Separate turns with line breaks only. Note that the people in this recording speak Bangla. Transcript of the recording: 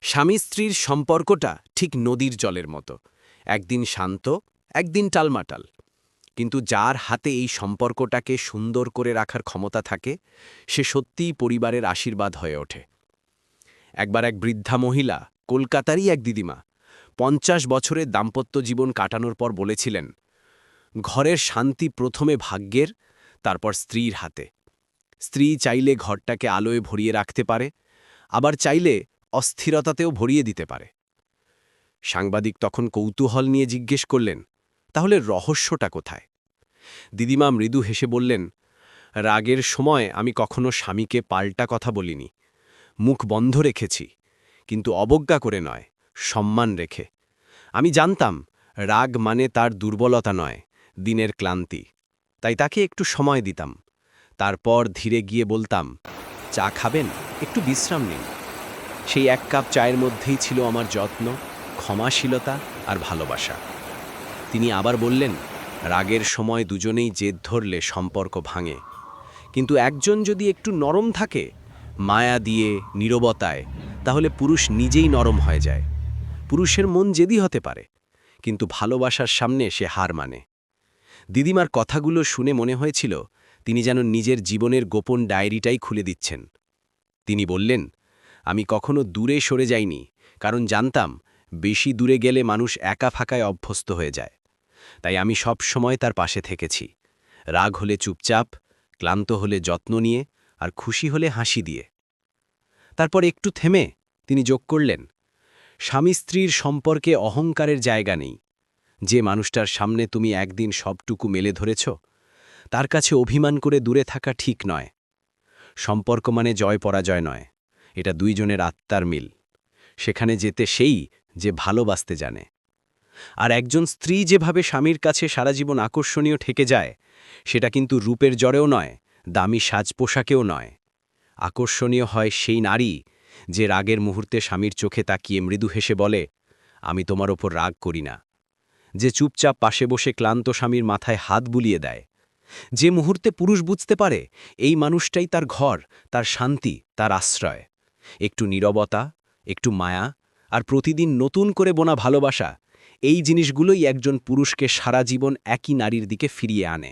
স্বামী স্ত্রীর সম্পর্কটা ঠিক নদীর জলের মতো, একদিন শান্ত, একদিন টালমাটাল। কিন্তু যার হাতে এই সম্পর্কটাকে সুন্দর করে রাখার ক্ষমতা থাকে, সে সত্যিই পরিবারের আশীর্বাদ হয়ে ওঠে। একবার এক বৃদ্ধা মহিলা, কলকাতারই এক দিদিমা, ৫০ বছরের দাম্পত্য জীবন কাটানোর পর বলেছিলেন, ঘরের শান্তি প্রথমে ভাগ্যের, তারপর স্ত্রীর হাতে। স্ত্রী চাইলে ঘরটাকে আলোয় ভরিয়ে রাখতে পারে, আবার চাইলে অস্থিরতাতেও ভরিয়ে দিতে পারে। সাংবাদিক তখন কৌতূহল নিয়ে জিজ্ঞেস করলেন, তাহলে রহস্যটা কোথায়? দিদিমা মৃদু হেসে বললেন, রাগের সময় আমি কখনো স্বামীকে পাল্টা কথা বলিনি। মুখ বন্ধ রেখেছি, কিন্তু অবজ্ঞা করে নয়, সম্মান রেখে। আমি জানতাম রাগ মানে তার দুর্বলতা নয়, দিনের ক্লান্তি। তাই তাকে একটু সময় দিতাম। তারপর ধীরে গিয়ে বলতাম, চা খাবেন, একটু বিশ্রাম নিন। সেই এক কাপ চায়ের মধ্যেই ছিল আমার যত্ন, ক্ষমাশীলতা আর ভালোবাসা। তিনি আবার বললেন, রাগের সময় দুজনেই জেদ ধরলে সম্পর্ক ভাঙে, কিন্তু একজন যদি একটু নরম থাকে, মায়া দিয়ে, নীরবতায়, তাহলে পুরুষ নিজেই নরম হয়ে যায়। পুরুষের মন জেদি হতে পারে, কিন্তু ভালোবাসার সামনে সে হার মানে। দিদিমার কথাগুলো শুনে মনে হয়েছিল তিনি যেন নিজের জীবনের গোপন ডায়েরিটাই খুলে দিচ্ছেন। তিনি বললেন, আমি কখনো দূরে সরে যাইনি, কারণ জানতাম বেশি দূরে গেলে মানুষ একা ফাঁকায় অভ্যস্ত হয়ে যায়। তাই আমি সব সময় তার পাশে থেকেছি, রাগ হলে চুপচাপ, ক্লান্ত হলে যত্ন নিয়ে, আর খুশি হলে হাসি দিয়ে। তারপর একটু থেমে তিনি যোগ করলেন, স্বামী স্ত্রীর সম্পর্কে অহংকারের জায়গা নেই। যে মানুষটার সামনে তুমি একদিন সবটুকু মেলে ধরেছ, তার কাছে অভিমান করে দূরে থাকা ঠিক নয়। সম্পর্ক মানে জয় পরাজয় নয়, এটা দুইজনের আত্মার মিল। সেখানে যেতে সেই যে ভালোবাসতে জানে। আর একজন স্ত্রী যেভাবে স্বামীর কাছে সারা জীবন আকর্ষণীয় ঠেকে যায়, সেটা কিন্তু রূপের জড়েও নয়, দামি সাজ পোশাকেও নয়। আকর্ষণীয় হয় সেই নারী যে রাগের মুহূর্তে স্বামীর চোখে তাকিয়ে মৃদু হেসে বলে, আমি তোমার ওপর রাগ করি না। যে চুপচাপ পাশে বসে ক্লান্ত স্বামীর মাথায় হাত বুলিয়ে দেয়। যে মুহূর্তে পুরুষ বুঝতে পারে এই মানুষটাই তার ঘর, তার শান্তি, তার আশ্রয়। একটু নীরবতা, একটু মায়া, আর প্রতিদিন নতুন করে বোনা ভালোবাসা, এই জিনিসগুলোই একজন পুরুষকে সারা জীবন একই নারীর দিকে ফিরিয়ে আনে।